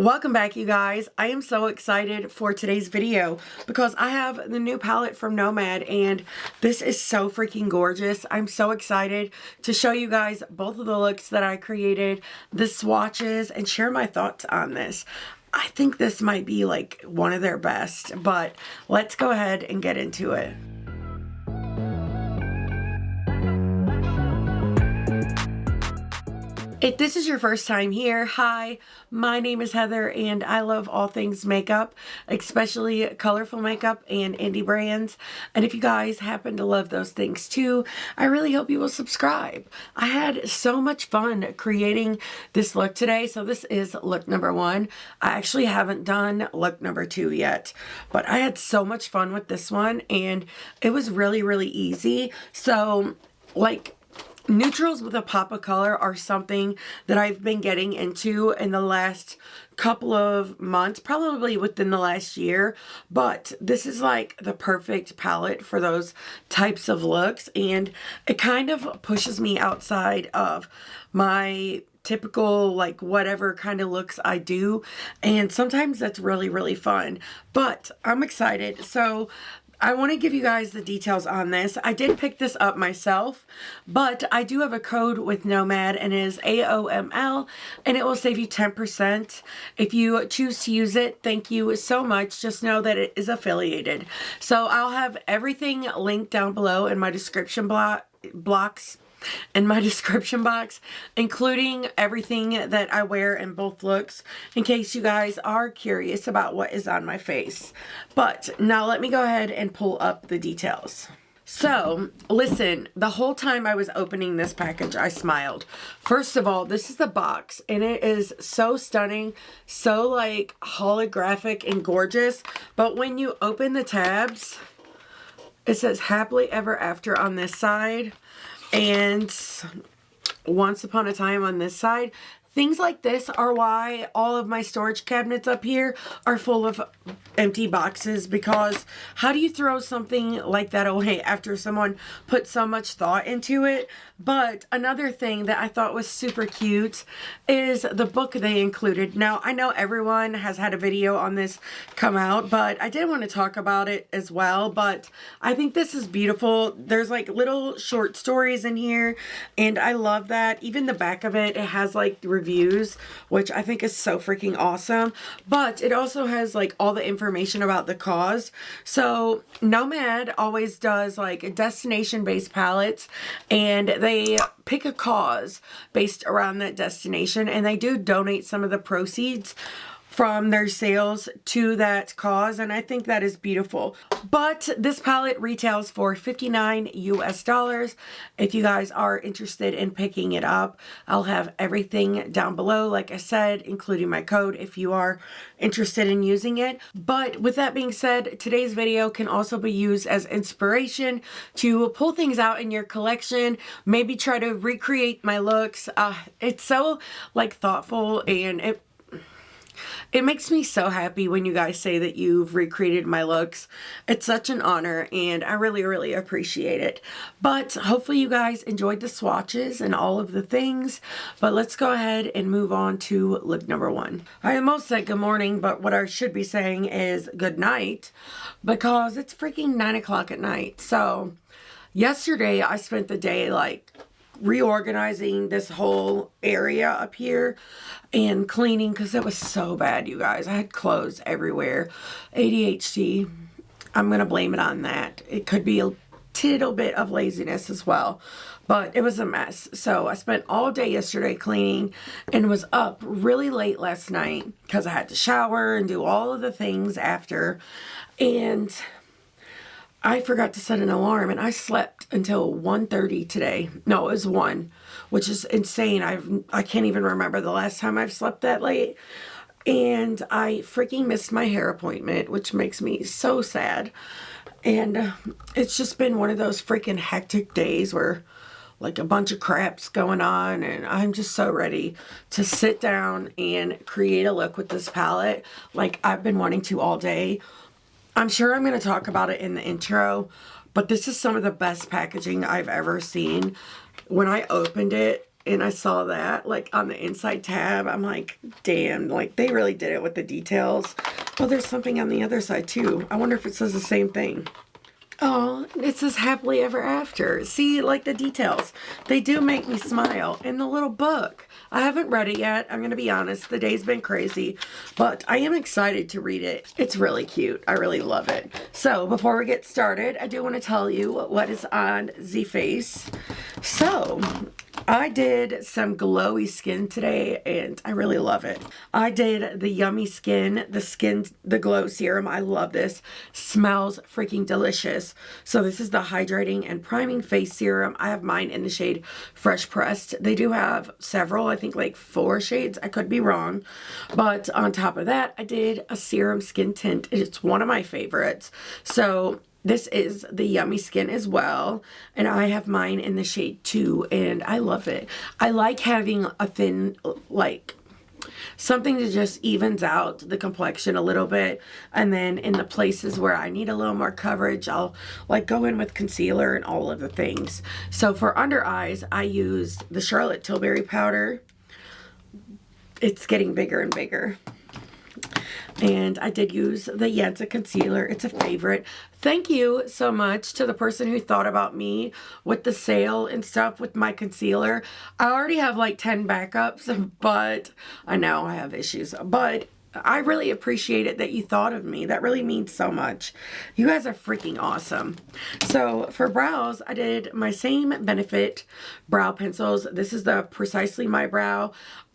Welcome back, you guys. I am so excited for today's video because I have the new palette from Nomad and this is so freaking gorgeous. I'm so excited to show you guys both of the looks that I created, the swatches, and share my thoughts on this. I think this might be like one of their best, but let's go ahead and get into it. If this is your first time here, hi, my name is Heather and I love all things makeup, especially colorful makeup and indie brands. And if you guys happen to love those things too, I really hope you will subscribe. I had so much fun creating this look today. So this is look number 1. I actually haven't done look number 2 yet, but I had so much fun with this one and it was really easy. So like, neutrals with a pop of color are something that I've been getting into in the last couple of months, probably within the last year, but this is like the perfect palette for those types of looks, and it kind of pushes me outside of my typical like whatever kind of looks I do, and sometimes that's really fun, but I'm excited. So I want to give you guys the details on this. I did pick this up myself, but I do have a code with Nomad and it is AOML and it will save you 10%. If you choose to use it, thank you so much. Just know that it is affiliated. So I'll have everything linked down below in my description box, including everything that I wear in both looks, in case you guys are curious about what is on my face. But now let me go ahead and pull up the details. So listen, the whole time I was opening this package, I smiled. First of all, this is the box and it is so stunning, so like holographic and gorgeous. But when you open the tabs, it says happily ever after on this side and once upon a time on this side. Things like this are why all of my storage cabinets up here are full of empty boxes, because how do you throw something like that away after someone put so much thought into it? But another thing that I thought was super cute is the book they included. Now, I know everyone has had a video on this come out, but I did want to talk about it as well. But I think this is beautiful. There's like little short stories in here, and I love that. Even the back of it, it has like reviews, which I think is so freaking awesome. But it also has like all the information about the cause. So Nomad always does like destination-based palettes, and they pick a cause based around that destination, and they do donate some of the proceeds from their sales to that cause, and I think that is beautiful. But this palette retails for $59 US. If you guys are interested in picking it up, I'll have everything down below, like I said, including my code if you are interested in using it. But with that being said, today's video can also be used as inspiration to pull things out in your collection, maybe try to recreate my looks. It's so like thoughtful, and it makes me so happy when you guys say that you've recreated my looks. It's such an honor and I really appreciate it. But hopefully you guys enjoyed the swatches and all of the things. But let's go ahead and move on to look number 1. I almost said good morning, but what I should be saying is good night, because it's freaking 9 o'clock at night. So yesterday I spent the day like reorganizing this whole area up here and cleaning because it was so bad, you guys. I had clothes everywhere. ADHD, I'm gonna blame it on that. It could be a tittle bit of laziness as well, but it was a mess. So I spent all day yesterday cleaning and was up really late last night because I had to shower and do all of the things after, and I forgot to set an alarm and I slept until 1:30 today. No, it was 1, which is insane. I can't even remember the last time I've slept that late. And I freaking missed my hair appointment, which makes me so sad. And it's just been one of those freaking hectic days where like a bunch of crap's going on, and I'm just so ready to sit down and create a look with this palette like I've been wanting to all day. I'm sure I'm going to talk about it in the intro, but this is some of the best packaging I've ever seen. When I opened it, and I saw that like on the inside tab. I'm like, damn, like they really did it with the details. Oh, there's something on the other side too. I wonder if it says the same thing. Oh, it says happily ever after. See, like the details. They do make me smile. In the little book. I haven't read it yet. I'm going to be honest. The day's been crazy. But I am excited to read it. It's really cute. I really love it. So, before we get started, I do want to tell you what is on the face. So, I did some glowy skin today and I really love it. I did the Yummy Skin, the Glow Serum. I love this. Smells freaking delicious. So this is the Hydrating and Priming Face Serum. I have mine in the shade Fresh Pressed. They do have several, I think like 4 shades. I could be wrong. But on top of that, I did a Serum Skin Tint. It's one of my favorites. So this is the Yummy Skin as well, and I have mine in the shade 2, and I love it. I like having a thin, like, something that just evens out the complexion a little bit, and then in the places where I need a little more coverage, I'll, like, go in with concealer and all of the things. So for under eyes, I used the Charlotte Tilbury powder. It's getting bigger and bigger. And I did use the YENSA concealer. It's a favorite. Thank you so much to the person who thought about me with the sale and stuff with my concealer. I already have like 10 backups, but I know I have issues. But I really appreciate it that you thought of me. That really means so much. You guys are freaking awesome. So for brows, I did my same Benefit brow pencils. This is the Precisely My Brow.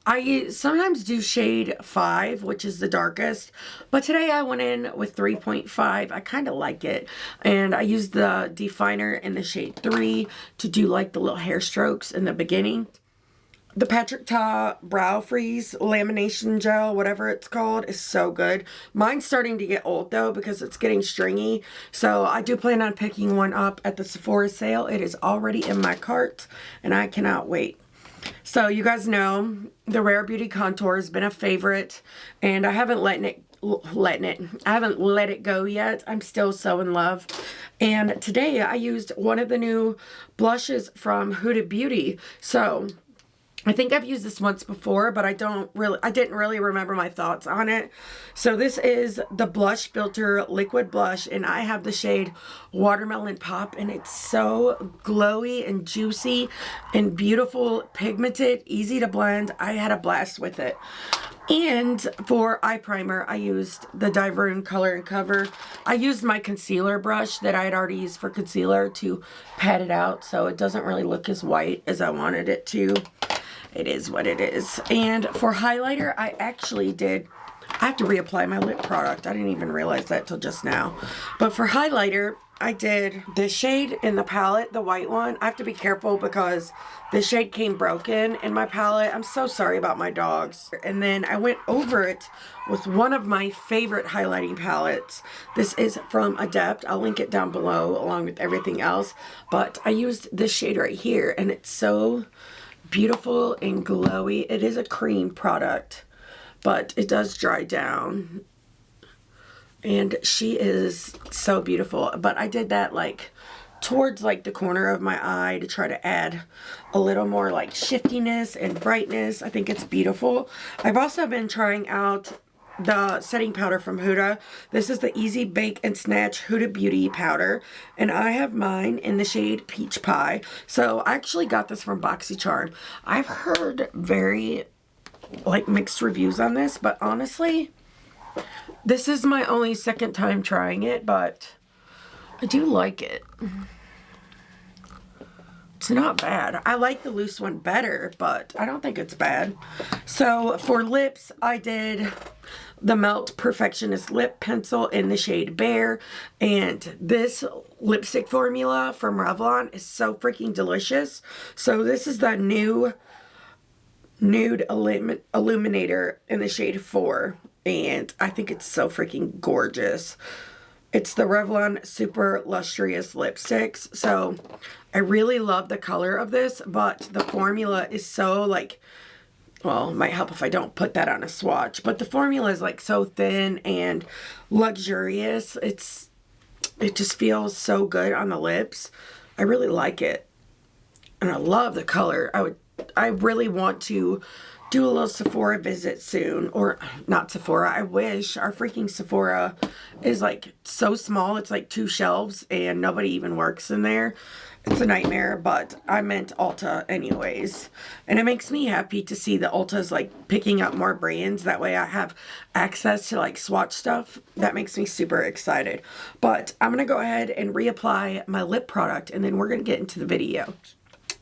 I sometimes do shade 5, which is the darkest, but today I went in with 3.5. I kind of like it, and I used the definer in the shade 3 to do like the little hair strokes in the beginning. The Patrick Ta Brow Freeze Lamination Gel, whatever it's called, is so good. Mine's starting to get old though because it's getting stringy, so I do plan on picking one up at the Sephora sale. It is already in my cart, and I cannot wait. So you guys know the Rare Beauty Contour has been a favorite, and I haven't let it go yet. I'm still so in love. And today I used one of the new blushes from Huda Beauty. So I think I've used this once before, but I didn't really remember my thoughts on it. So this is the Blush Filter Liquid Blush, and I have the shade Watermelon Pop, and it's so glowy and juicy and beautiful, pigmented, easy to blend. I had a blast with it. And for eye primer, I used the DIEVERUNE Color and Cover. I used my concealer brush that I had already used for concealer to pat it out so it doesn't really look as white as I wanted it to. It is what it is. And for highlighter, I actually did, I have to reapply my lip product. I didn't even realize that till just now. But for highlighter, I did this shade in the palette, the white one. I have to be careful because this shade came broken in my palette. I'm so sorry about my dogs. And then I went over it with one of my favorite highlighting palettes. This is from Adept. I'll link it down below along with everything else. But I used this shade right here, and it's so beautiful and glowy. It is a cream product, but it does dry down, and she is so beautiful. But I did that like towards like the corner of my eye to try to add a little more like shiftiness and brightness. I think it's beautiful. I've also been trying out the setting powder from Huda. This is the Easy Bake and Snatch Huda Beauty powder, and I have mine in the shade Peach Pie. So I actually got this from BoxyCharm. I've heard very like mixed reviews on this, but honestly, this is my only second time trying it, but I do like it. It's not bad. I like the loose one better, but I don't think it's bad. So for lips, I did the Melt Perfectionist Lip Pencil in the shade Bare, and this lipstick formula from Revlon is so freaking delicious. So this is the new Nude Illuminator in the shade 4, and I think it's so freaking gorgeous. It's the Revlon Super Lustrous Lipsticks. So I really love the color of this, but the formula is so like, well, it might help if I don't put that on a swatch, but the formula is like so thin and luxurious. It just feels so good on the lips. I really like it, and I love the color. I would I really want to do a little Sephora visit soon. Or not Sephora, I wish. Our freaking Sephora is like so small. It's like 2 shelves and nobody even works in there. It's a nightmare, but I meant Ulta anyways. And it makes me happy to see that Ulta's like picking up more brands. That way I have access to like Swatch stuff. That makes me super excited. But I'm going to go ahead and reapply my lip product and then we're going to get into the video.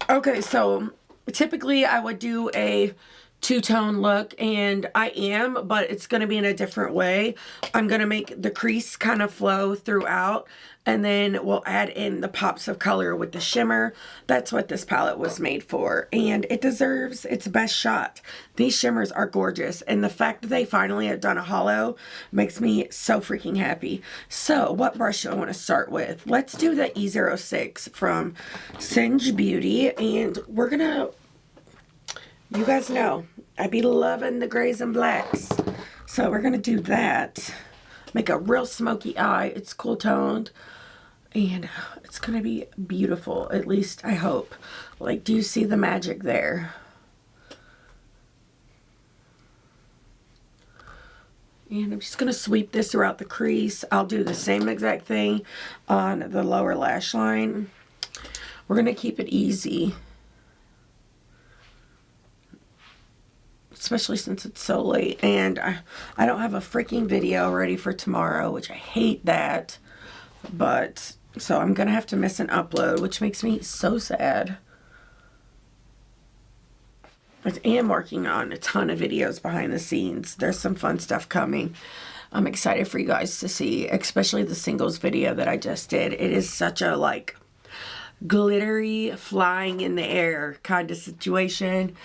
Okay, so typically I would do a two-tone look, and I am, but it's going to be in a different way. I'm going to make the crease kind of flow throughout, and then we'll add in the pops of color with the shimmer. That's what this palette was made for, and it deserves its best shot. These shimmers are gorgeous, and the fact that they finally have done a hollow makes me so freaking happy. So what brush do I want to start with? Let's do the E06 from Singe Beauty, and we're going to, you guys know, I be loving the grays and blacks. So we're going to do that. Make a real smoky eye. It's cool toned. And it's going to be beautiful. At least I hope. Like, do you see the magic there? And I'm just going to sweep this throughout the crease. I'll do the same exact thing on the lower lash line. We're going to keep it easy. Especially since it's so late and I don't have a freaking video ready for tomorrow, which I hate that. But so I'm gonna have to miss an upload, which makes me so sad. I am working on a ton of videos behind the scenes. There's some fun stuff coming. I'm excited for you guys to see, especially the singles video that I just did. It is such a like glittery, flying in the air kind of situation.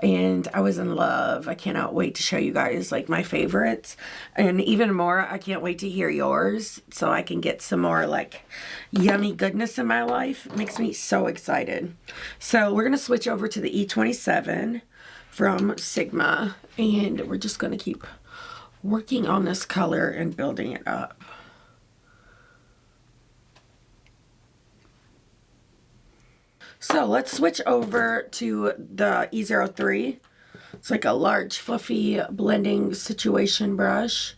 And I was in love. I cannot wait to show you guys like my favorites. And even more, I can't wait to hear yours so I can get some more like yummy goodness in my life. It makes me so excited. So we're going to switch over to the E27 from Sigma. And we're just going to keep working on this color and building it up. So let's switch over to the E03. It's like a large fluffy blending situation brush.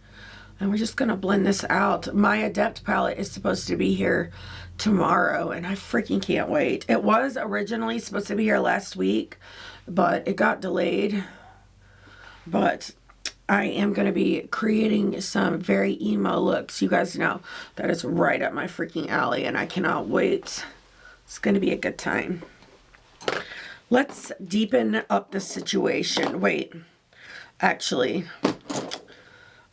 And we're just going to blend this out. My Adept palette is supposed to be here tomorrow and I freaking can't wait. It was originally supposed to be here last week, but it got delayed. But I am going to be creating some very emo looks. You guys know that is right up my freaking alley and I cannot wait. It's going to be a good time. Let's deepen up the situation. Wait, actually,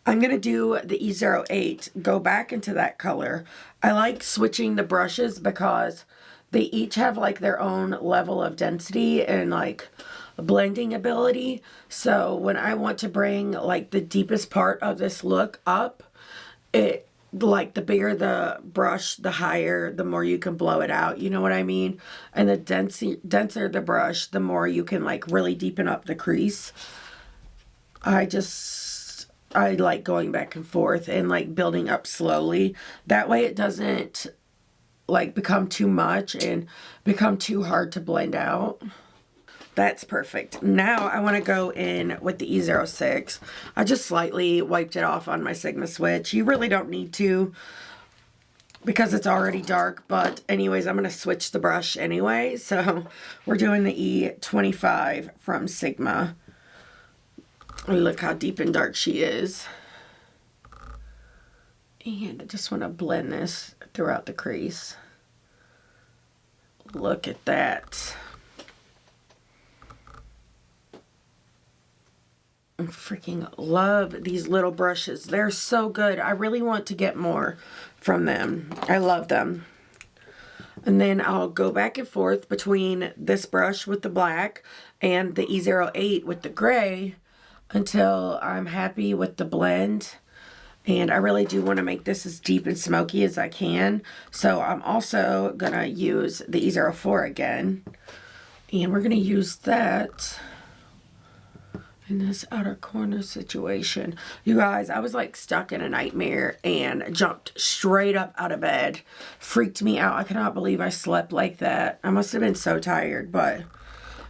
I'm going to do the E08. Go back into that color. I like switching the brushes because they each have like their own level of density and like blending ability. So when I want to bring like the deepest part of this look up, it like the bigger the brush, the higher, the more you can blow it out. You know what I mean? And the denser the brush, the more you can like really deepen up the crease. I like going back and forth and like building up slowly. That way it doesn't like become too much and become too hard to blend out. That's perfect. Now I want to go in with the E06. I just slightly wiped it off on my Sigma switch. You really don't need to because it's already dark. But anyways, I'm going to switch the brush anyway. So we're doing the E25 from Sigma. Look how deep and dark she is. And I just want to blend this throughout the crease. Look at that. I freaking love these little brushes. They're so good. I really want to get more from them. I love them. And then I'll go back and forth between this brush with the black and the E08 with the gray until I'm happy with the blend. And I really do want to make this as deep and smoky as I can. So I'm also going to use the E04 again. And we're going to use that in this outer corner situation. You guys, I was like stuck in a nightmare and jumped straight up out of bed. Freaked me out. I cannot believe I slept like that. I must have been so tired, but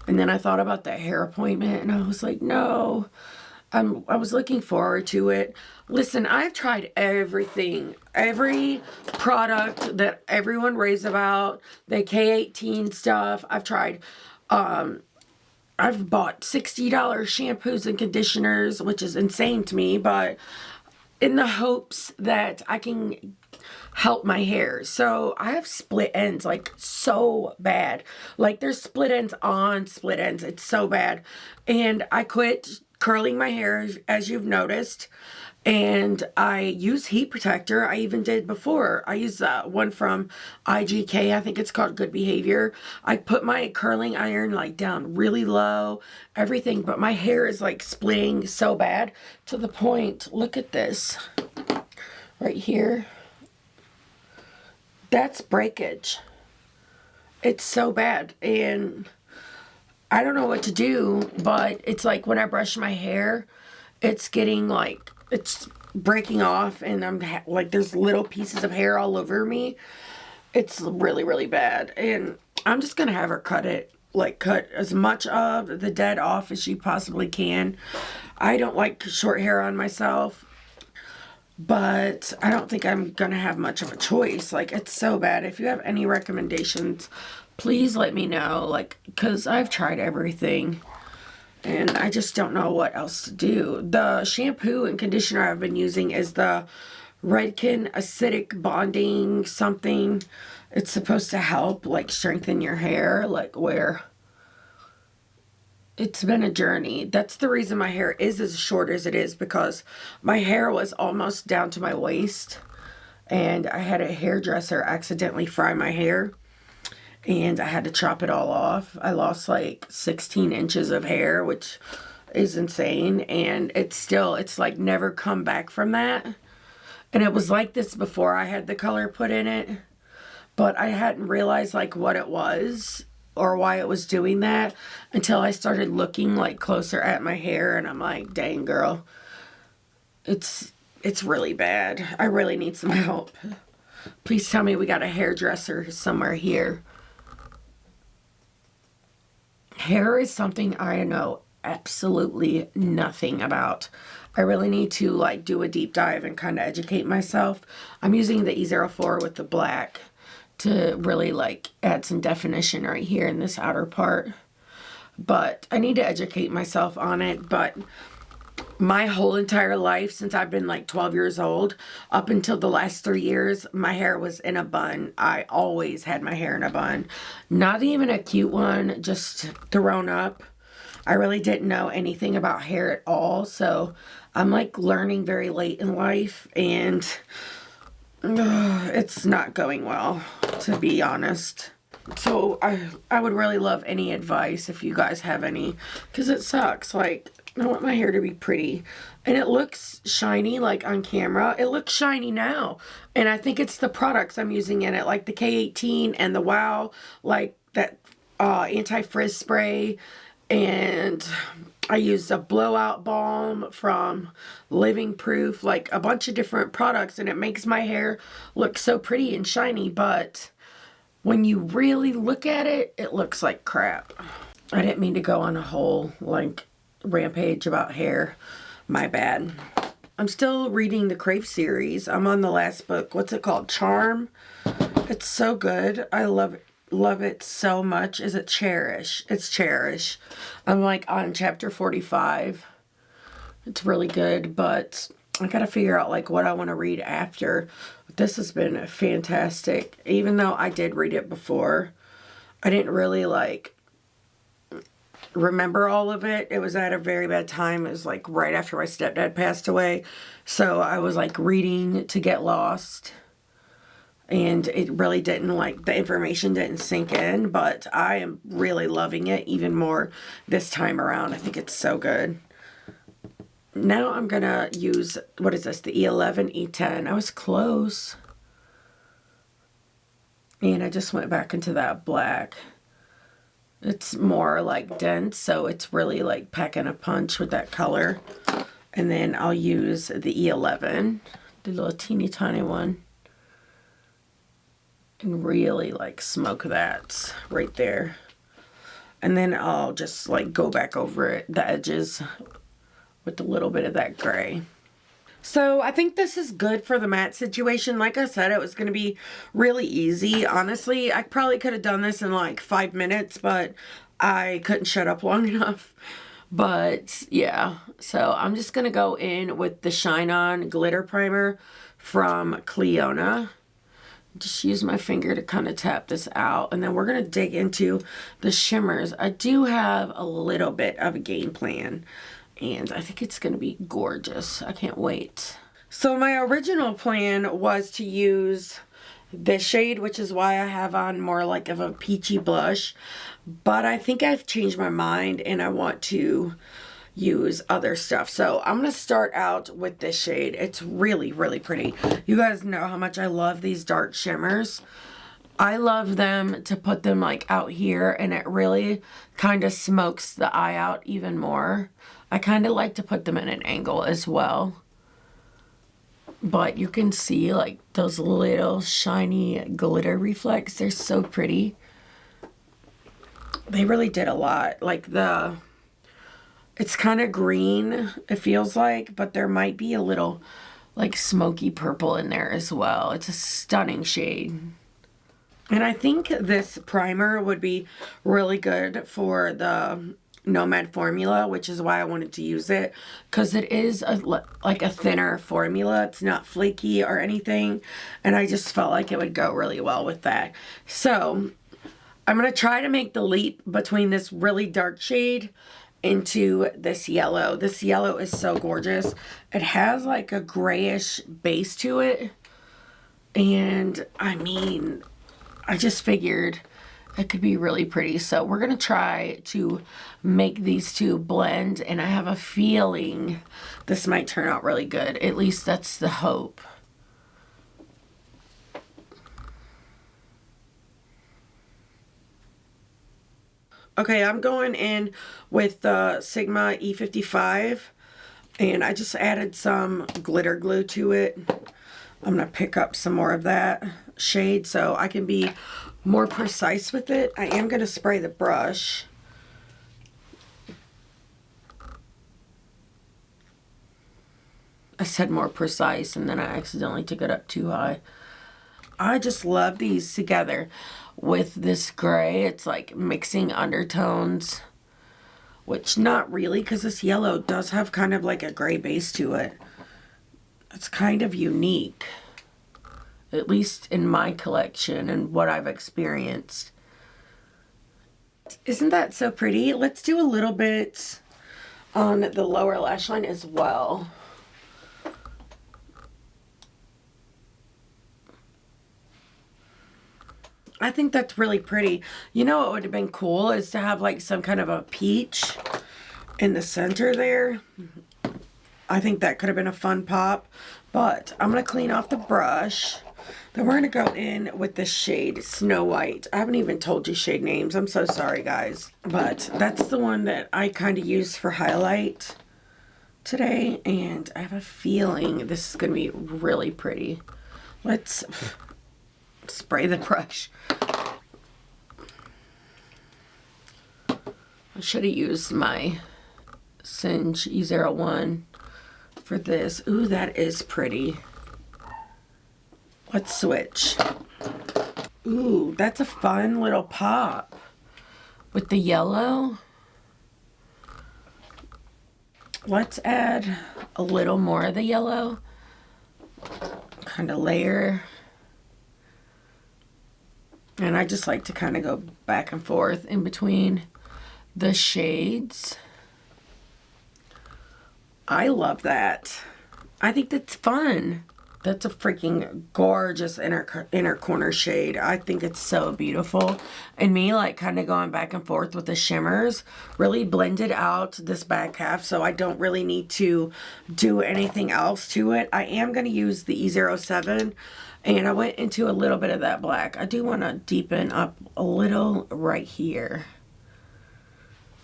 And then I thought about that hair appointment and I was like, no, I was looking forward to it. Listen, I've tried everything, every product that everyone raves about, the K18 stuff. I've tried, I've bought $60 shampoos and conditioners, which is insane to me, but in the hopes that I can help my hair. So I have split ends, like so bad. Like there's split ends on split ends. It's so bad. And I quit curling my hair, as you've noticed. And I use heat protector. I even did before. I use one from IGK. I think it's called Good Behavior. I put my curling iron like down really low, everything. But my hair is like splitting so bad to the point, look at this right here. That's breakage. It's so bad. And I don't know what to do, but it's like when I brush my hair, it's getting like, it's breaking off and I'm like, there's little pieces of hair all over me. It's really, really bad. And I'm just going to have her cut it, like cut as much of the dead off as she possibly can. I don't like short hair on myself, but I don't think I'm going to have much of a choice. Like, it's so bad. If you have any recommendations, please let me know. Like, because I've tried everything and I just don't know what else to do. The shampoo and conditioner I've been using is the Redken Acidic Bonding something. It's supposed to help, like, strengthen your hair, like, where it's been a journey. That's the reason my hair is as short as it is, because my hair was almost down to my waist and I had a hairdresser accidentally fry my hair and I had to chop it all off. I lost like 16 inches of hair, which is insane. And it's like never come back from that. And it was like this before I had the color put in it, but I hadn't realized like what it was or why it was doing that until I started looking like closer at my hair, and I'm like, dang girl, it's really bad. I really need some help. Please tell me we got a hairdresser somewhere here. Hair is something I know absolutely nothing about. I really need to like do a deep dive and kind of educate myself. I'm using the E04 with the black to really like add some definition right here in this outer part. But I need to educate myself on it. But my whole entire life, since I've been like 12 years old, up until the last 3 years, my hair was in a bun. I always had my hair in a bun. Not even a cute one, just thrown up. I really didn't know anything about hair at all. So I'm like learning very late in life, and it's not going well, to be honest. So I would really love any advice if you guys have any, because it sucks. Like, I want my hair to be pretty, and it looks shiny like on camera. It looks shiny now, and I think it's the products I'm using in it, like the K18 and the Wow, like that anti-frizz spray. And I used a blowout balm from Living Proof, like a bunch of different products, and it makes my hair look so pretty and shiny, but when you really look at it, it looks like crap. I didn't mean to go on a whole like rampage about hair. My bad. I'm still reading the Crave series. I'm on the last book. What's it called? Charm. It's so good. I love it so much. Is it Cherish? It's Cherish. I'm like on chapter 45. It's really good, but I gotta figure out like what I want to read after. This has been fantastic. Even though I did read it before, I didn't really like remember all of it. It was at a very bad time. It was like right after my stepdad passed away. So I was like reading to get lost. And it really didn't, like, the information didn't sink in, but I am really loving it even more this time around. I think it's so good. Now I'm going to use, what is this, the E11, E10. I was close. And I just went back into that black. It's more, like, dense, so it's really, like, packing a punch with that color. And then I'll use the E11, the little teeny tiny one. And really like smoke that right there. And then I'll just like go back over it, the edges with a little bit of that gray. So I think this is good for the matte situation. Like I said, it was going to be really easy. Honestly, I probably could have done this in like 5 minutes, but I couldn't shut up long enough. But yeah, so I'm just going to go in with the Shine On Glitter Primer from CLIONADH. Just use my finger to kind of tap this out. And then we're going to dig into the shimmers. I do have a little bit of a game plan. And I think it's going to be gorgeous. I can't wait. So my original plan was to use this shade, which is why I have on more like of a peachy blush. But I think I've changed my mind and I want to use other stuff. So I'm going to start out with this shade. It's really, really pretty. You guys know how much I love these dark shimmers. I love them to put them like out here, and it really kind of smokes the eye out even more. I kind of like to put them in an angle as well. But you can see like those little shiny glitter reflex. They're so pretty. They really did a lot. Like it's kind of green, it feels like, but there might be a little like smoky purple in there as well. It's a stunning shade. And I think this primer would be really good for the Nomad formula, which is why I wanted to use it, because it is like a thinner formula. It's not flaky or anything, and I just felt like it would go really well with that. So I'm going to try to make the leap between this really dark shade into this yellow. This yellow is so gorgeous. It has like a grayish base to it, and I mean, I just figured it could be really pretty. So we're going to try to make these two blend, and I have a feeling this might turn out really good. At least that's the hope. Okay, I'm going in with the Sigma E55, and I just added some glitter glue to it. I'm going to pick up some more of that shade so I can be more precise with it. I am going to spray the brush. I said more precise, and then I accidentally took it up too high. I just love these together with this gray. It's like mixing undertones, which not really, because this yellow does have kind of like a gray base to it. It's kind of unique, at least in my collection and what I've experienced. Isn't that so pretty? Let's do a little bit on the lower lash line as well. I think that's really pretty. You know what would have been cool is to have like some kind of a peach in the center there. I think that could have been a fun pop, but I'm going to clean off the brush. Then we're going to go in with the shade Snow White. I haven't even told you shade names. I'm so sorry, guys. But that's the one that I kind of used for highlight today, and I have a feeling this is going to be really pretty. Let's spray the brush. I should have used my Singe E01 for this. Ooh, that is pretty. Let's switch. Ooh, that's a fun little pop with the yellow. Let's add a little more of the yellow. Kind of layer. And I just like to kind of go back and forth in between the shades. I love that. I think that's fun. That's a freaking gorgeous inner corner shade. I think it's so beautiful. And me like kind of going back and forth with the shimmers really blended out this back half, so I don't really need to do anything else to it. I am going to use the E07, and I went into a little bit of that black. I do want to deepen up a little right here.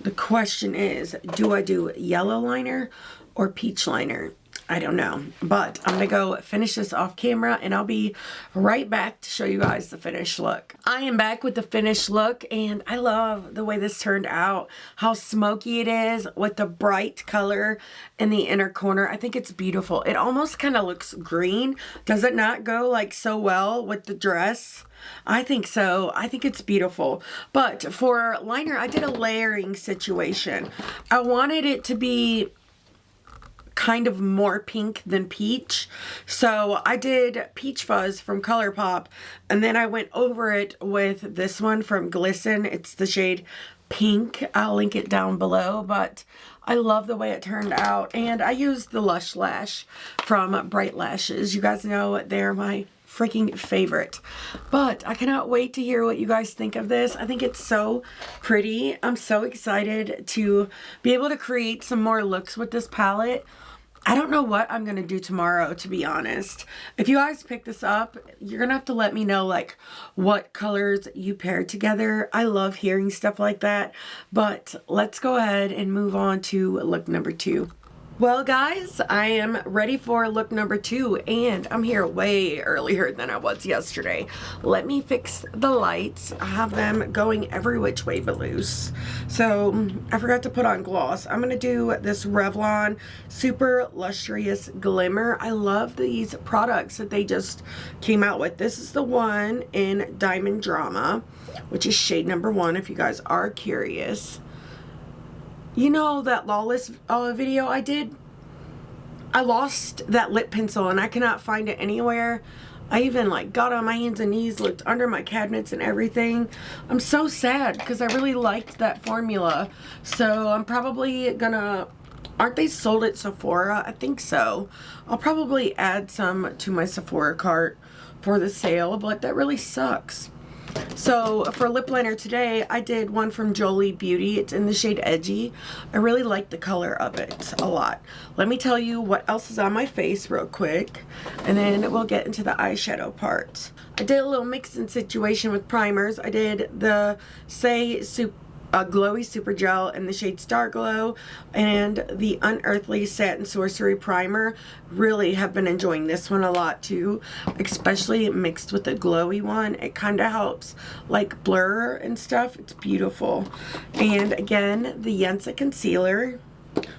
The question is, do I do yellow liner or peach liner? I don't know, but I'm gonna go finish this off camera and I'll be right back to show you guys the finished look. I am back with the finished look and I love the way this turned out, how smoky it is with the bright color in the inner corner. I think it's beautiful. It almost kind of looks green. Does it not go like so well with the dress? I think so. I think it's beautiful. But for liner, I did a layering situation. I wanted it to be kind of more pink than peach, so I did Peach Fuzz from ColourPop, and then I went over it with this one from Glisten. It's the shade Pink. I'll link it down below, but I love the way it turned out. And I used the Lush Lash from Bright Lashes. You guys know they're my freaking favorite. But I cannot wait to hear what you guys think of this. I think it's so pretty. I'm so excited to be able to create some more looks with this palette. I don't know what I'm going to do tomorrow, to be honest. If you guys pick this up, you're going to have to let me know, like, what colors you paired together. I love hearing stuff like that. But let's go ahead and move on to look number 2. Well, guys, I am ready for look number 2, and I'm here way earlier than I was yesterday. Let me fix the lights. I have them going every which way but loose. So, I forgot to put on gloss. I'm going to do this Revlon Super Lustrous Glimmer. I love these products that they just came out with. This is the one in Diamond Drama, which is shade number 1 if you guys are curious. You know that Lawless video I did? I lost that lip pencil and I cannot find it anywhere. I even like got on my hands and knees, looked under my cabinets and everything. I'm so sad because I really liked that formula. So I'm probably gonna, aren't they sold at Sephora? I think so. I'll probably add some to my Sephora cart for the sale, but that really sucks. So for lip liner today, I did one from Jolie Beauty. It's in the shade Edgy. I really like the color of it a lot. Let me tell you what else is on my face real quick, and then we'll get into the eyeshadow part. I did a little mixing situation with primers. I did the Say Glowy Super Gel in the shade Star Glow and the Unearthly Satin Sorcery Primer. Really have been enjoying this one a lot too, especially mixed with the glowy one. It kind of helps like blur and stuff. It's beautiful. And again, the YENSA concealer,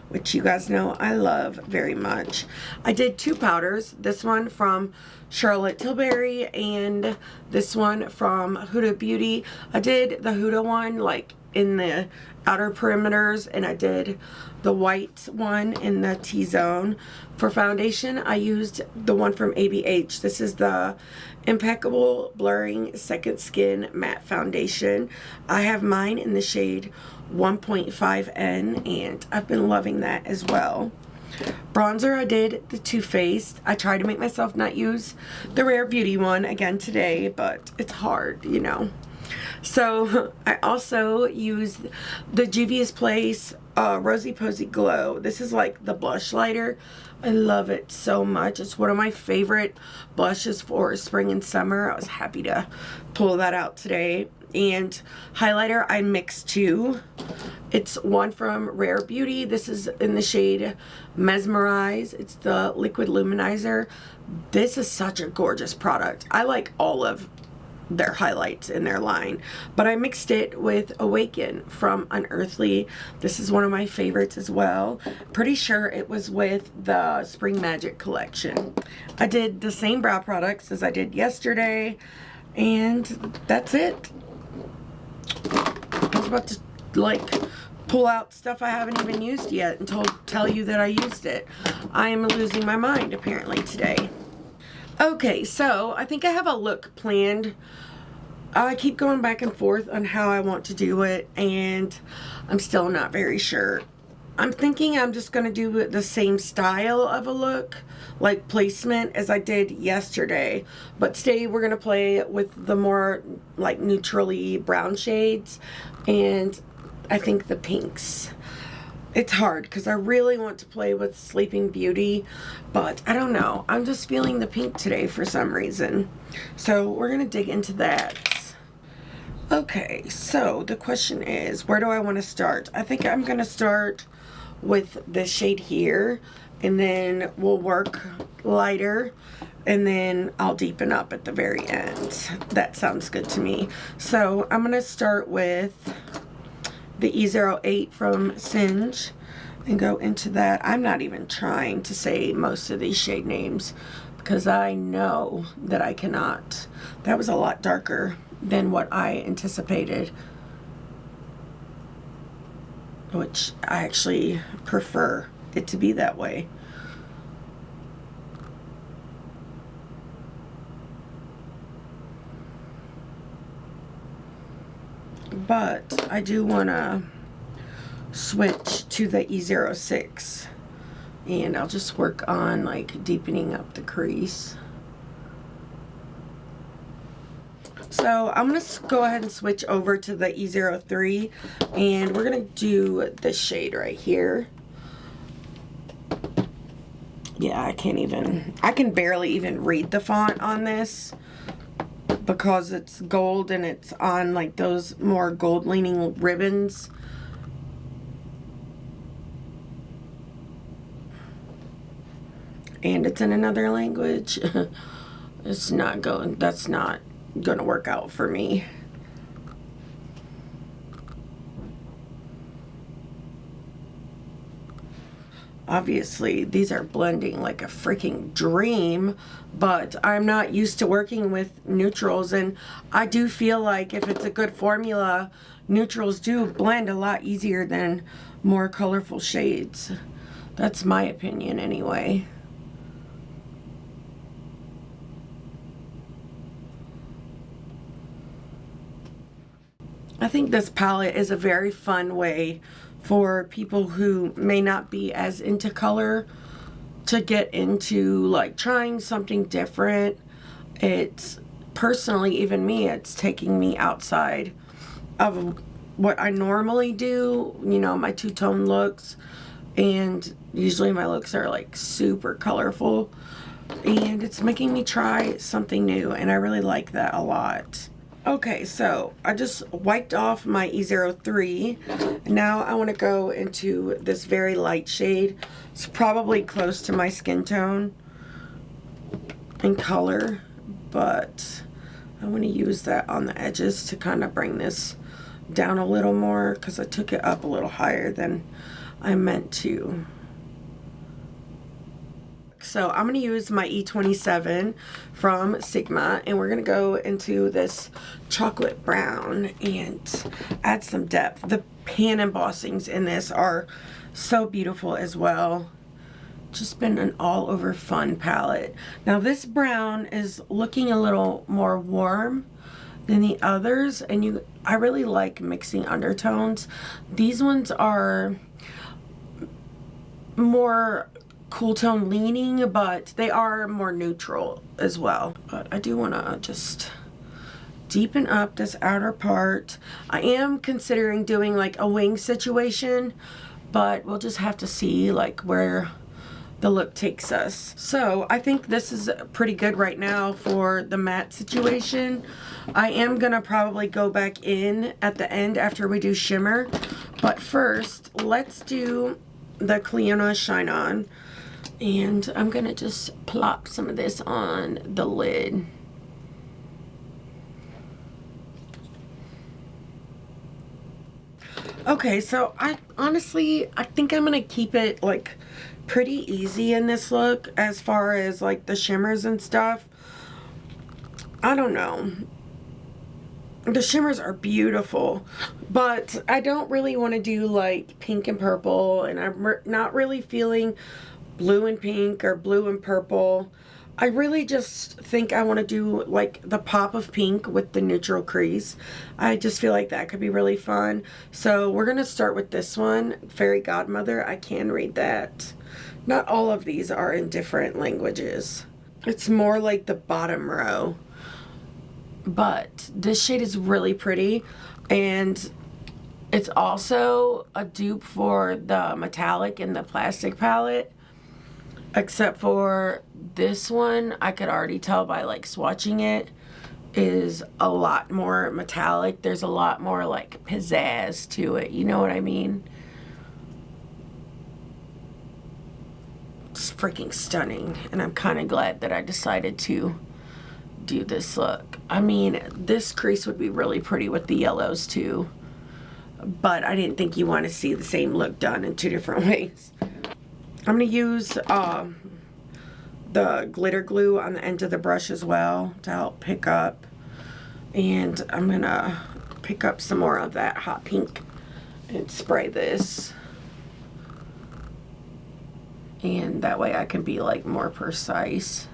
which you guys know I love very much. I did 2 powders, this one from Charlotte Tilbury and this one from Huda Beauty. I did the Huda one like in the outer perimeters, and I did the white one in the T-zone. For foundation, I used the one from ABH. This is the Impeccable Blurring Second Skin Matte Foundation. I have mine in the shade 1.5N, and I've been loving that as well. Bronzer, I did the Too Faced. I tried to make myself not use the Rare Beauty one again today, but it's hard, you know. So I also used the Juvia's Place Rosy Posy Glow. This is like the blush lighter. I love it so much. It's one of my favorite blushes for spring and summer. I was happy to pull that out today. And highlighter, I mixed 2. It's one from Rare Beauty. This is in the shade Mesmerize. It's the Liquid Luminizer. This is such a gorgeous product. I like all of their highlights in their line, but I mixed it with Awaken from Unearthly. This is one of my favorites as well. Pretty sure it was with the Spring Magic collection. I did the same brow products as I did yesterday, and that's it. I was about to like pull out stuff I haven't even used yet and tell you that I used it. I am losing my mind apparently today. Okay, so I think I have a look planned. I keep going back and forth on how I want to do it, and I'm still not very sure. I'm thinking I'm just going to do the same style of a look, like placement, as I did yesterday. But today we're going to play with the more like neutrally brown shades, and I think the pinks. It's hard because I really want to play with Sleeping Beauty, but I don't know. I'm just feeling the pink today for some reason. So we're going to dig into that. Okay, so the question is, where do I want to start? I think I'm going to start with this shade here and then we'll work lighter, and then I'll deepen up at the very end. That sounds good to me. So I'm gonna start with the E08 from Singe and go into that. I'm not even trying to say most of these shade names because I know that I cannot. That was a lot darker than what I anticipated, which I actually prefer it to be that way. But I do want to switch to the E06, and I'll just work on like deepening up the crease. So I'm going to go ahead and switch over to the E03, and we're going to do this shade right here. Yeah, I can barely even read the font on this because it's gold and it's on like those more gold leaning ribbons. And it's in another language. That's not going to work out for me. Obviously, these are blending like a freaking dream, but I'm not used to working with neutrals, and I do feel like if it's a good formula, neutrals do blend a lot easier than more colorful shades. That's my opinion anyway. I think this palette is a very fun way for people who may not be as into color to get into like trying something different. It's personally, even me, it's taking me outside of what I normally do, you know, my two-tone looks, and usually my looks are like super colorful, and it's making me try something new, and I really like that a lot. Okay, so I just wiped off my E03. Now I want to go into this very light shade. It's probably close to my skin tone in color, but I want to use that on the edges to kind of bring this down a little more because I took it up a little higher than I meant to. So I'm going to use my E27 from Sigma, and we're going to go into this chocolate brown and add some depth. The pan embossings in this are so beautiful as well. Just been an all over fun palette. Now this brown is looking a little more warm than the others, and I really like mixing undertones. These ones are more cool tone leaning, but they are more neutral as well. But I do want to just deepen up this outer part. I am considering doing like a wing situation, but we'll just have to see like where the look takes us. So I think this is pretty good right now for the matte situation. I am gonna probably go back in at the end after we do shimmer, but first let's do the CLIONADH Shine On. And I'm gonna just plop some of this on the lid. Okay, so I think I'm gonna keep it like pretty easy in this look as far as like the shimmers and stuff. I don't know. The shimmers are beautiful, but I don't really want to do like pink and purple, and I'm not really feeling blue and pink or blue and purple. I really just think I want to do like the pop of pink with the neutral crease. I just feel like that could be really fun. So we're going to start with this one, Fairy Godmother. I can read that. Not all of these are in different languages. It's more like the bottom row. But this shade is really pretty, and it's also a dupe for the metallic in the plastic palette. Except for this one, I could already tell by like swatching it, is a lot more metallic. There's a lot more like pizzazz to it. You know what I mean? It's freaking stunning, and I'm kind of glad that I decided to do this look. I mean, this crease would be really pretty with the yellows too, but I didn't think you want to see the same look done in two different ways. I'm going to use the glitter glue on the end of the brush as well to help pick up, and I'm going to pick up some more of that hot pink and spray this, and that way I can be like more precise.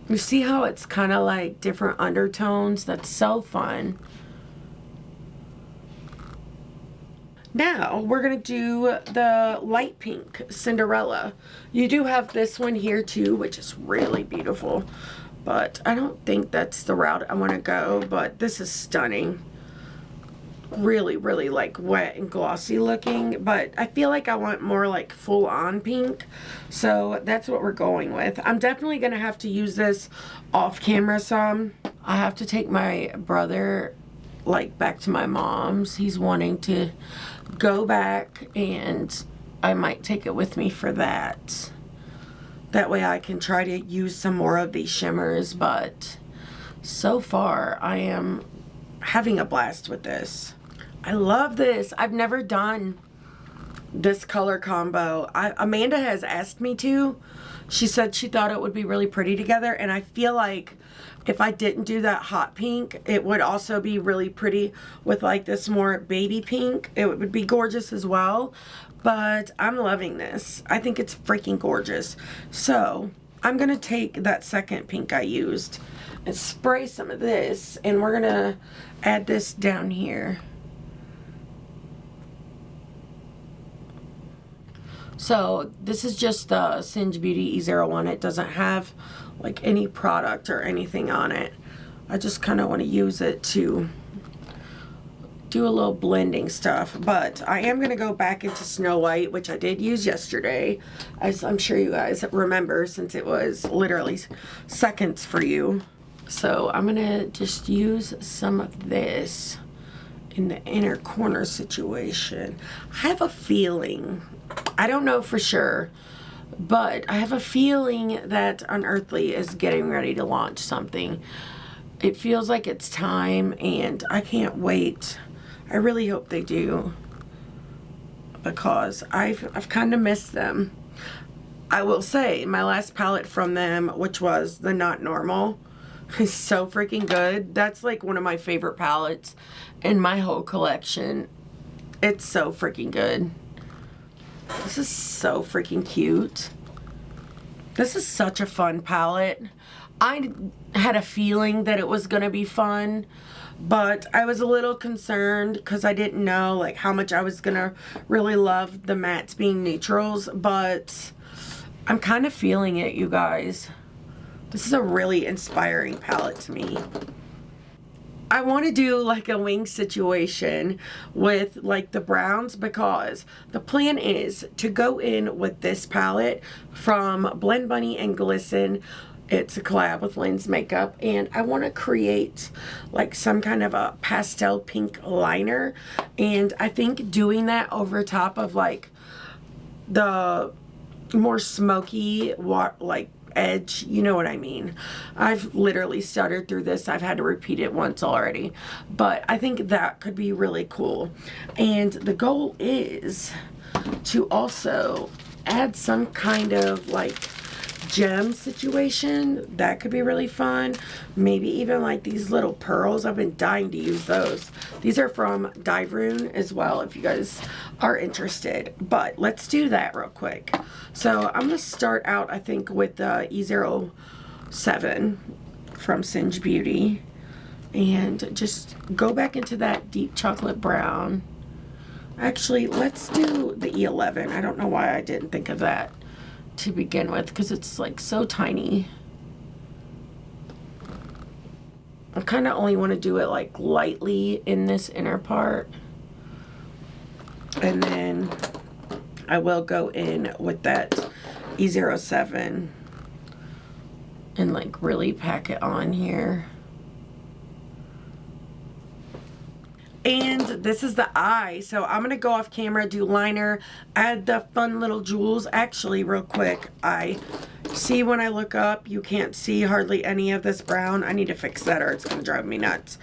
You see how it's kind of like different undertones? That's so fun. Now we're going to do the light pink Cinderella. You do have this one here too, which is really beautiful, but I don't think that's the route I want to go, but this is stunning. Really, really like wet and glossy looking, but I feel like I want more like full on pink, so that's what we're going with. I'm definitely gonna have to use this off camera some. I have to take my brother like back to my mom's. He's wanting to go back, and I might take it with me for that. That way I can try to use some more of these shimmers, but so far I am having a blast with this. I love this. I've never done this color combo. Amanda has asked me to. She said she thought it would be really pretty together, and I feel like if I didn't do that hot pink, it would also be really pretty with like this more baby pink. It would be gorgeous as well, but I'm loving this. I think it's freaking gorgeous. So I'm gonna take that second pink I used and spray some of this, and we're gonna add this down here. So this is just the Singe Beauty E01. It doesn't have like any product or anything on it. I just kind of want to use it to do a little blending stuff. But I am going to go back into Snow White, which I did use yesterday, as I'm sure you guys remember, since it was literally seconds for you. So I'm going to just use some of this in the inner corner situation. I have a feeling, I don't know for sure, but I have a feeling that Unearthly is getting ready to launch something. It feels like it's time, and I can't wait. I really hope they do, because I've kind of missed them. I will say my last palette from them, which was the Not Normal, is so freaking good. That's like one of my favorite palettes in my whole collection. It's so freaking good. This is so freaking cute. This is such a fun palette. I had a feeling that it was gonna be fun, but I was a little concerned because I didn't know like how much I was gonna really love the mattes being neutrals, but I'm kind of feeling it, you guys. This is a really inspiring palette to me. I want to do like a wing situation with like the browns, because the plan is to go in with this palette from Blend Bunny and Glisten. It's a collab with Lynn's Makeup, and I want to create like some kind of a pastel pink liner, and I think doing that over top of like the more smoky like edge, you know what I mean. I've literally stuttered through this. I've had to repeat it once already, but I think that could be really cool. And the goal is to also add some kind of like gem situation. That could be really fun. Maybe even like these little pearls. I've been dying to use those. These are from DIEVERUNE as well, if you guys are interested. But let's do that real quick. So I'm going to start out, I think, with the E07 from Singe Beauty, and just go back into that deep chocolate brown. Actually, let's do the E11. I don't know why I didn't think of that to begin with, because it's like so tiny. I kind of only want to do it like lightly in this inner part, and then I will go in with that E07 and like really pack it on here. And this is the eye. So I'm going to go off camera, do liner, add the fun little jewels. Actually, real quick, I see when I look up, you can't see hardly any of this brown. I need to fix that or it's going to drive me nuts.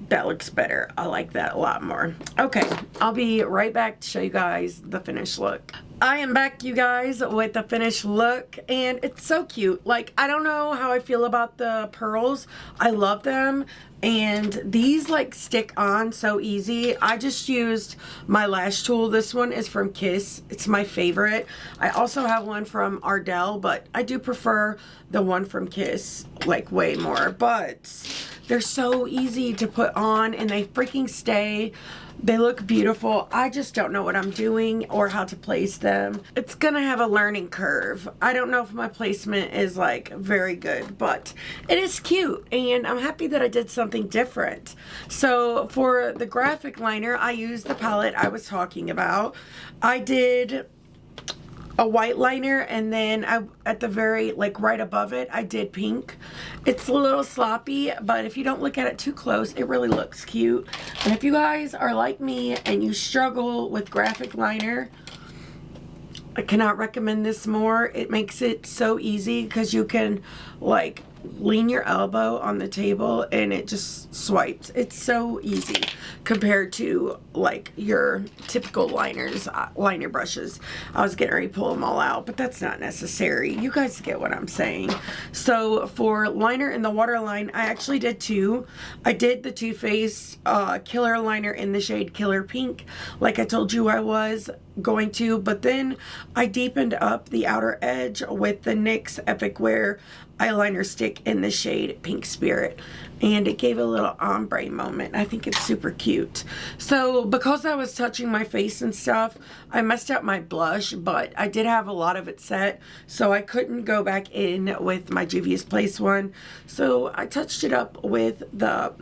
That looks better. I like that a lot more. Okay, I'll be right back to show you guys the finished look. I am back, you guys, with the finished look, and it's so cute. Like, I don't know how I feel about the pearls. I love them, and these like stick on so easy. I just used my lash tool. This one is from Kiss. It's my favorite. I also have one from Ardell, but I do prefer the one from Kiss like way more. But they're so easy to put on, and they freaking stay. They look beautiful. I just don't know what I'm doing or how to place them. It's gonna have a learning curve. I don't know if my placement is like very good, but it is cute, and I'm happy that I did something different. So for the graphic liner, I used the palette I was talking about. I did a white liner, and then at the very, like right above it, I did pink. It's a little sloppy, but if you don't look at it too close, it really looks cute. And if you guys are like me and you struggle with graphic liner, I cannot recommend this more. It makes it so easy because you can like lean your elbow on the table and it just swipes. It's so easy compared to like your typical liners, liner brushes. I was getting ready to pull them all out, but that's not necessary. You guys get what I'm saying. So for liner in the waterline, I actually did two. I did the Too Faced Killer liner in the shade Killer Pink, like I told you I was going to, but then I deepened up the outer edge with the NYX Epic Wear eyeliner stick in the shade Pink Spirit, and it gave a little ombre moment. I think it's super cute. So because I was touching my face and stuff, I messed up my blush, but I did have a lot of it set, so I couldn't go back in with my Juvia's Place one. So I touched it up with the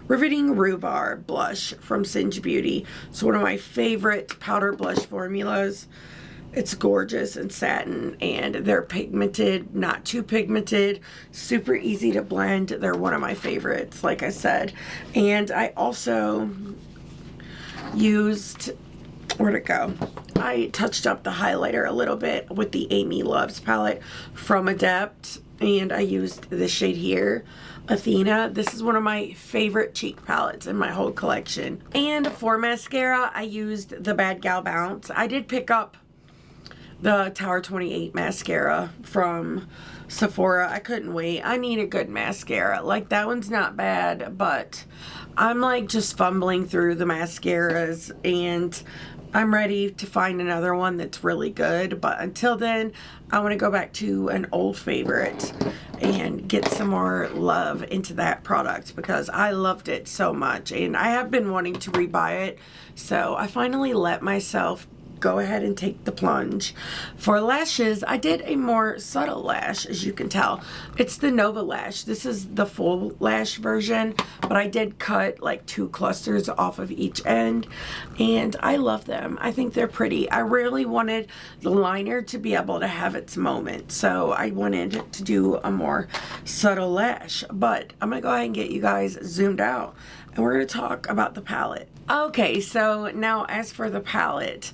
Riveting Rhubarb blush from Singe Beauty. It's one of my favorite powder blush formulas. It's gorgeous and satin, and they're pigmented, not too pigmented, super easy to blend. They're one of my favorites, like I said. And I also used, where'd it go? I touched up the highlighter a little bit with the Amy Loves palette from Adept, and I used this shade here, Athena. This is one of my favorite cheek palettes in my whole collection. And for mascara, I used the Bad Gal Bounce. I did pick up the Tower 28 mascara from Sephora. I couldn't wait. I need a good mascara. Like, that one's not bad, but I'm like just fumbling through the mascaras, and I'm ready to find another one that's really good. But until then, I want to go back to an old favorite and get some more love into that product because I loved it so much, and I have been wanting to rebuy it. So I finally let myself go ahead and take the plunge. For lashes, I did a more subtle lash, as you can tell. It's the Nova Lash. This is the full lash version, but I did cut like 2 clusters off of each end, and I love them. I think they're pretty. I really wanted the liner to be able to have its moment, so I wanted to do a more subtle lash. But I'm gonna go ahead and get you guys zoomed out, and we're gonna talk about the palette. Okay, so now as for the palette,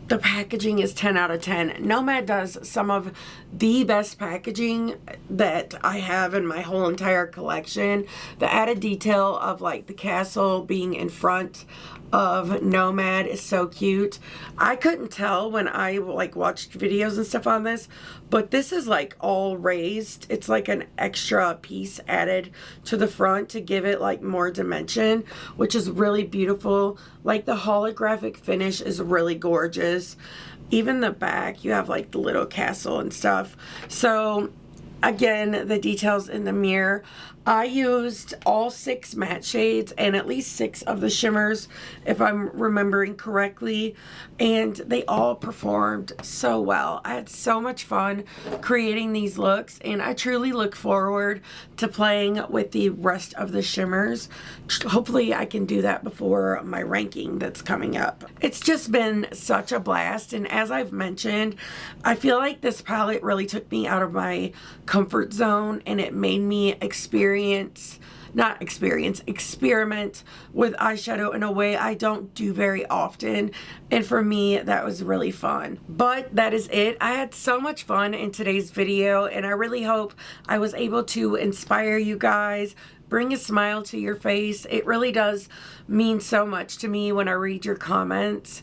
the packaging is 10 out of 10. Nomad does some of the best packaging that I have in my whole entire collection. The added detail of like the castle being in front of Nomad is so cute. I couldn't tell when I like watched videos and stuff on this, but this is like all raised. It's like an extra piece added to the front to give it like more dimension, which is really beautiful. Like the holographic finish is really gorgeous. Even the back, you have like the little castle and stuff. So again, the details in the mirror. I used all 6 matte shades and at least 6 of the shimmers, if I'm remembering correctly, and they all performed so well. I had so much fun creating these looks, and I truly look forward to playing with the rest of the shimmers. Hopefully I can do that before my ranking that's coming up. It's just been such a blast, and as I've mentioned, I feel like this palette really took me out of my comfort zone, and it made me experience experiment with eyeshadow in a way I don't do very often, and for me that was really fun. But that is it. I had so much fun in today's video, and I really hope I was able to inspire you guys, bring a smile to your face. It really does mean so much to me when I read your comments.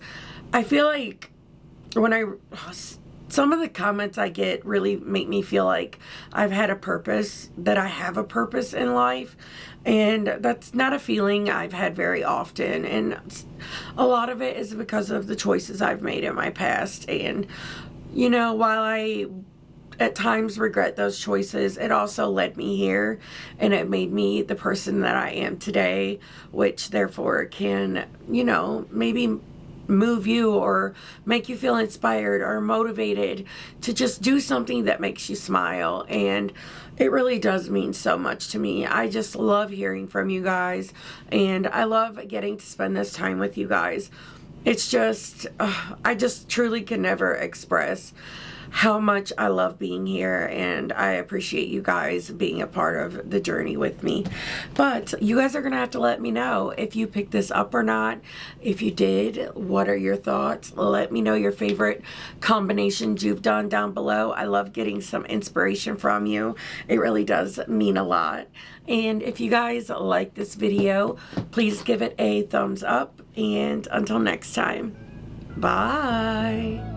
I feel like some of the comments I get really make me feel like I've had a purpose, that I have a purpose in life, and that's not a feeling I've had very often, and a lot of it is because of the choices I've made in my past. And you know, while I at times regret those choices, it also led me here, and it made me the person that I am today, which therefore can, you know, maybe move you or make you feel inspired or motivated to just do something that makes you smile. And it really does mean so much to me. I just love hearing from you guys, and I love getting to spend this time with you guys. It's just I just truly can never express how much I love being here, and I appreciate you guys being a part of the journey with me. But you guys are gonna have to let me know if you picked this up or not. If you did, what are your thoughts? Let me know your favorite combinations you've done down below. I love getting some inspiration from you. It really does mean a lot. And if you guys like this video, please give it a thumbs up, and until next time, bye.